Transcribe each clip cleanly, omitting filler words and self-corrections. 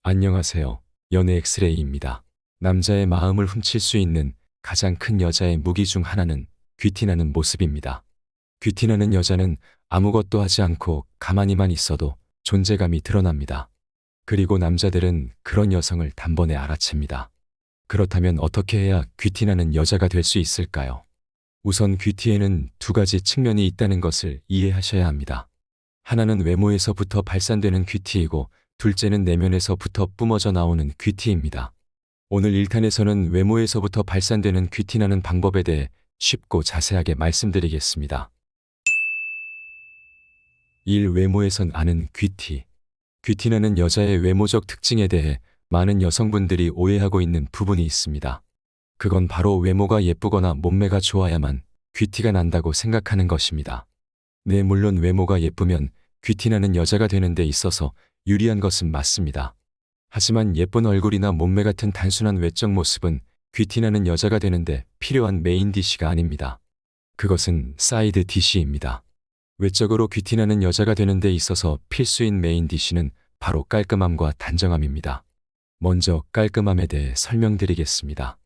안녕하세요. 연애 엑스레이입니다. 남자의 마음을 훔칠 수 있는 가장 큰 여자의 무기 중 하나는 귀티나는 모습입니다. 귀티나는 여자는 아무것도 하지 않고 가만히만 있어도 존재감이 드러납니다. 그리고 남자들은 그런 여성을 단번에 알아챕니다. 그렇다면 어떻게 해야 귀티나는 여자가 될 수 있을까요? 우선 귀티에는 두 가지 측면이 있다는 것을 이해하셔야 합니다. 하나는 외모에서부터 발산되는 귀티이고 둘째는 내면에서부터 뿜어져 나오는 귀티입니다. 오늘 1탄에서는 외모에서부터 발산되는 귀티나는 방법에 대해 쉽고 자세하게 말씀드리겠습니다. 1. 외모에선 아는 귀티. 귀티나는 여자의 외모적 특징에 대해 많은 여성분들이 오해하고 있는 부분이 있습니다. 그건 바로 외모가 예쁘거나 몸매가 좋아야만 귀티가 난다고 생각하는 것입니다. 네, 물론 외모가 예쁘면 귀티나는 여자가 되는 데 있어서 유리한 것은 맞습니다. 하지만 예쁜 얼굴이나 몸매 같은 단순한 외적 모습은 귀티나는 여자가 되는데 필요한 메인 디쉬가 아닙니다. 그것은 사이드 디쉬입니다. 외적으로 귀티나는 여자가 되는 데 있어서 필수인 메인 디쉬는 바로 깔끔함과 단정함입니다. 먼저 깔끔함에 대해 설명드리겠습니다.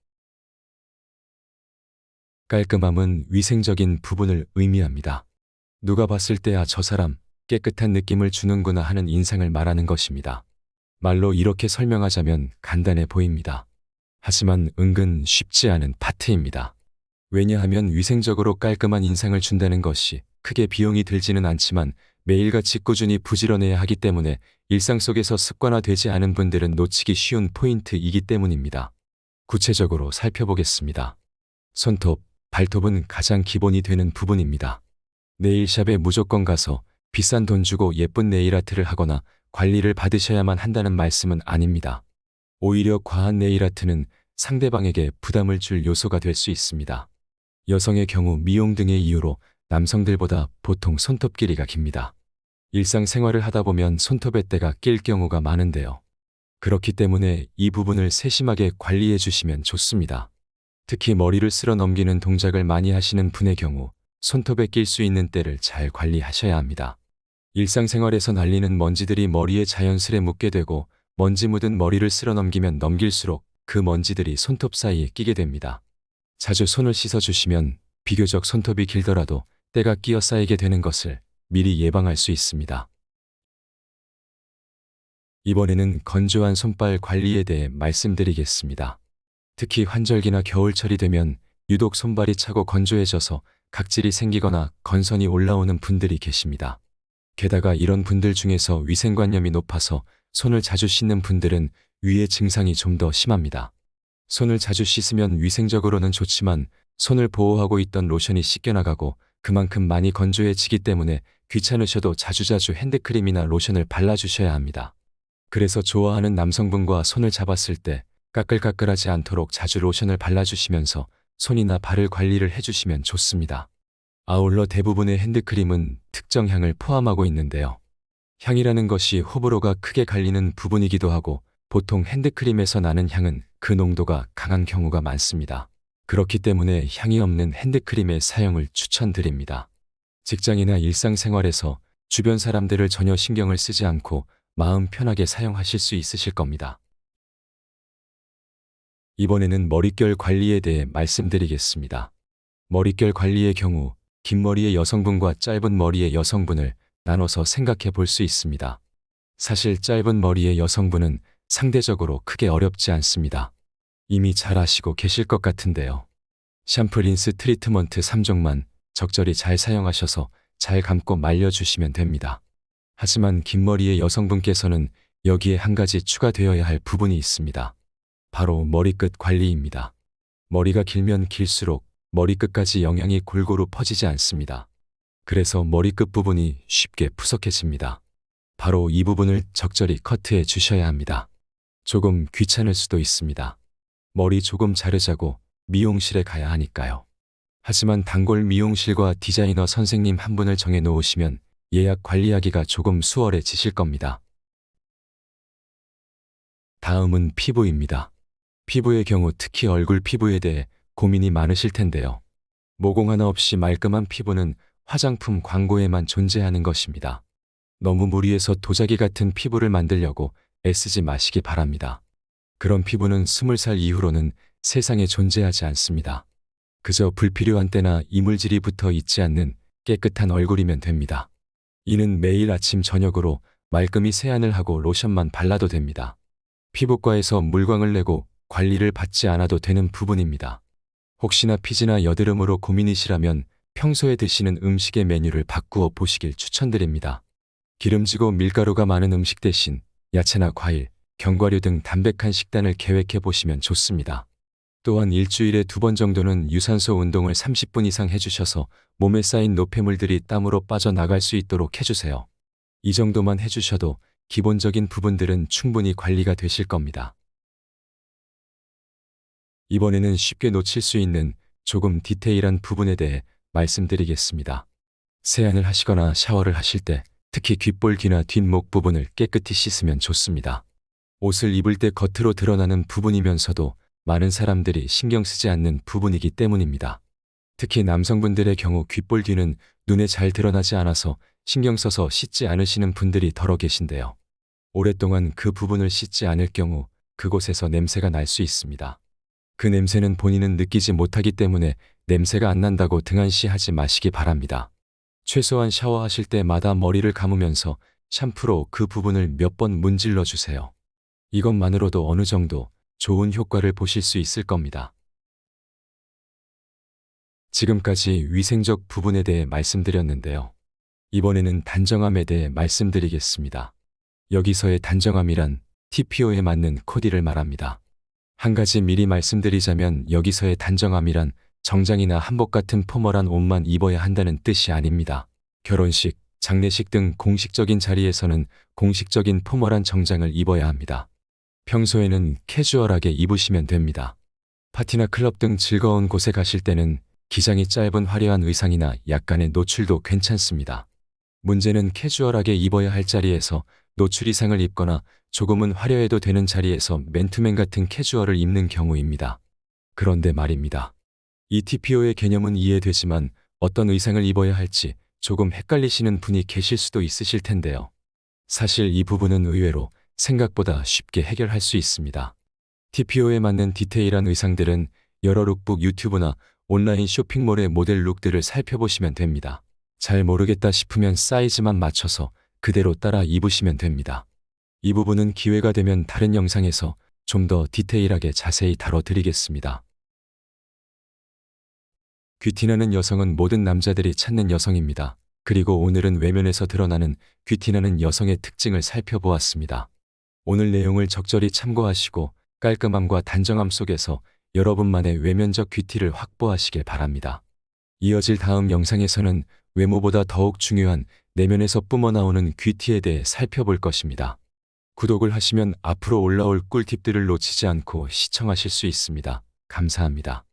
깔끔함은 위생적인 부분을 의미합니다. 누가 봤을 때 저 사람 깨끗한 느낌을 주는구나 하는 인상을 말하는 것입니다. 말로 이렇게 설명하자면 간단해 보입니다. 하지만 은근 쉽지 않은 파트입니다. 왜냐하면 위생적으로 깔끔한 인상을 준다는 것이 크게 비용이 들지는 않지만 매일같이 꾸준히 부지런해야 하기 때문에 일상 속에서 습관화되지 않은 분들은 놓치기 쉬운 포인트이기 때문입니다. 구체적으로 살펴보겠습니다. 손톱, 발톱은 가장 기본이 되는 부분입니다. 네일샵에 무조건 가서 비싼 돈 주고 예쁜 네일아트를 하거나 관리를 받으셔야만 한다는 말씀은 아닙니다. 오히려 과한 네일아트는 상대방에게 부담을 줄 요소가 될 수 있습니다. 여성의 경우 미용 등의 이유로 남성들보다 보통 손톱 길이가 깁니다. 일상생활을 하다 보면 손톱에 때가 낄 경우가 많은데요. 그렇기 때문에 이 부분을 세심하게 관리해 주시면 좋습니다. 특히 머리를 쓸어 넘기는 동작을 많이 하시는 분의 경우 손톱에 낄 수 있는 때를 잘 관리하셔야 합니다. 일상생활에서 날리는 먼지들이 머리에 자연스레 묻게 되고 먼지 묻은 머리를 쓸어 넘기면 넘길수록 그 먼지들이 손톱 사이에 끼게 됩니다. 자주 손을 씻어주시면 비교적 손톱이 길더라도 때가 끼어 쌓이게 되는 것을 미리 예방할 수 있습니다. 이번에는 건조한 손발 관리에 대해 말씀드리겠습니다. 특히 환절기나 겨울철이 되면 유독 손발이 차고 건조해져서 각질이 생기거나 건선이 올라오는 분들이 계십니다. 게다가 이런 분들 중에서 위생관념이 높아서 손을 자주 씻는 분들은 위의 증상이 좀 더 심합니다. 손을 자주 씻으면 위생적으로는 좋지만 손을 보호하고 있던 로션이 씻겨나가고 그만큼 많이 건조해지기 때문에 귀찮으셔도 자주자주 핸드크림이나 로션을 발라주셔야 합니다. 그래서 좋아하는 남성분과 손을 잡았을 때 까끌까끌하지 않도록 자주 로션을 발라주시면서 손이나 발을 관리를 해주시면 좋습니다. 아울러 대부분의 핸드크림은 특정 향을 포함하고 있는데요. 향이라는 것이 호불호가 크게 갈리는 부분이기도 하고 보통 핸드크림에서 나는 향은 그 농도가 강한 경우가 많습니다. 그렇기 때문에 향이 없는 핸드크림의 사용을 추천드립니다. 직장이나 일상생활에서 주변 사람들을 전혀 신경을 쓰지 않고 마음 편하게 사용하실 수 있으실 겁니다. 이번에는 머릿결 관리에 대해 말씀드리겠습니다. 머릿결 관리의 경우 긴 머리의 여성분과 짧은 머리의 여성분을 나눠서 생각해 볼 수 있습니다. 사실 짧은 머리의 여성분은 상대적으로 크게 어렵지 않습니다. 이미 잘 아시고 계실 것 같은데요. 샴푸, 린스, 트리트먼트 3종만 적절히 잘 사용하셔서 잘 감고 말려주시면 됩니다. 하지만 긴 머리의 여성분께서는 여기에 한 가지 추가되어야 할 부분이 있습니다. 바로 머리끝 관리입니다. 머리가 길면 길수록 머리끝까지 영양이 골고루 퍼지지 않습니다. 그래서 머리끝 부분이 쉽게 푸석해집니다. 바로 이 부분을 적절히 커트해 주셔야 합니다. 조금 귀찮을 수도 있습니다. 머리 조금 자르자고 미용실에 가야 하니까요. 하지만 단골 미용실과 디자이너 선생님 한 분을 정해 놓으시면 예약 관리하기가 조금 수월해지실 겁니다. 다음은 피부입니다. 피부의 경우 특히 얼굴 피부에 대해 고민이 많으실 텐데요. 모공 하나 없이 말끔한 피부는 화장품 광고에만 존재하는 것입니다. 너무 무리해서 도자기 같은 피부를 만들려고 애쓰지 마시기 바랍니다. 그런 피부는 20살 이후로는 세상에 존재하지 않습니다. 그저 불필요한 때나 이물질이 붙어 있지 않는 깨끗한 얼굴이면 됩니다. 이는 매일 아침 저녁으로 말끔히 세안을 하고 로션만 발라도 됩니다. 피부과에서 물광을 내고 관리를 받지 않아도 되는 부분입니다. 혹시나 피지나 여드름으로 고민이시라면 평소에 드시는 음식의 메뉴를 바꾸어 보시길 추천드립니다. 기름지고 밀가루가 많은 음식 대신 야채나 과일, 견과류 등 담백한 식단을 계획해 보시면 좋습니다. 또한 일주일에 2번 정도는 유산소 운동을 30분 이상 해주셔서 몸에 쌓인 노폐물들이 땀으로 빠져나갈 수 있도록 해주세요. 이 정도만 해주셔도 기본적인 부분들은 충분히 관리가 되실 겁니다. 이번에는 쉽게 놓칠 수 있는 조금 디테일한 부분에 대해 말씀드리겠습니다. 세안을 하시거나 샤워를 하실 때 특히 귓볼 귀나 뒷목 부분을 깨끗이 씻으면 좋습니다. 옷을 입을 때 겉으로 드러나는 부분이면서도 많은 사람들이 신경 쓰지 않는 부분이기 때문입니다. 특히 남성분들의 경우 귓볼 뒤는 눈에 잘 드러나지 않아서 신경 써서 씻지 않으시는 분들이 더러 계신데요. 오랫동안 그 부분을 씻지 않을 경우 그곳에서 냄새가 날 수 있습니다. 그 냄새는 본인은 느끼지 못하기 때문에 냄새가 안 난다고 등한시하지 마시기 바랍니다. 최소한 샤워하실 때마다 머리를 감으면서 샴푸로 그 부분을 몇 번 문질러 주세요. 이것만으로도 어느 정도 좋은 효과를 보실 수 있을 겁니다. 지금까지 위생적 부분에 대해 말씀드렸는데요. 이번에는 단정함에 대해 말씀드리겠습니다. 여기서의 단정함이란 TPO에 맞는 코디를 말합니다. 한 가지 미리 말씀드리자면 여기서의 단정함이란 정장이나 한복 같은 포멀한 옷만 입어야 한다는 뜻이 아닙니다. 결혼식, 장례식 등 공식적인 자리에서는 공식적인 포멀한 정장을 입어야 합니다. 평소에는 캐주얼하게 입으시면 됩니다. 파티나 클럽 등 즐거운 곳에 가실 때는 기장이 짧은 화려한 의상이나 약간의 노출도 괜찮습니다. 문제는 캐주얼하게 입어야 할 자리에서 노출 이상을 입거나 조금은 화려해도 되는 자리에서 맨투맨 같은 캐주얼을 입는 경우입니다. 그런데 말입니다. 이 TPO의 개념은 이해되지만 어떤 의상을 입어야 할지 조금 헷갈리시는 분이 계실 수도 있으실 텐데요. 사실 이 부분은 의외로 생각보다 쉽게 해결할 수 있습니다. TPO에 맞는 디테일한 의상들은 여러 룩북 유튜브나 온라인 쇼핑몰의 모델 룩들을 살펴보시면 됩니다. 잘 모르겠다 싶으면 사이즈만 맞춰서 그대로 따라 입으시면 됩니다. 이 부분은 기회가 되면 다른 영상에서 좀 더 디테일하게 자세히 다뤄드리겠습니다. 귀티나는 여성은 모든 남자들이 찾는 여성입니다. 그리고 오늘은 외면에서 드러나는 귀티나는 여성의 특징을 살펴보았습니다. 오늘 내용을 적절히 참고하시고 깔끔함과 단정함 속에서 여러분만의 외면적 귀티를 확보하시길 바랍니다. 이어질 다음 영상에서는 외모보다 더욱 중요한 내면에서 뿜어나오는 귀티에 대해 살펴볼 것입니다. 구독을 하시면 앞으로 올라올 꿀팁들을 놓치지 않고 시청하실 수 있습니다. 감사합니다.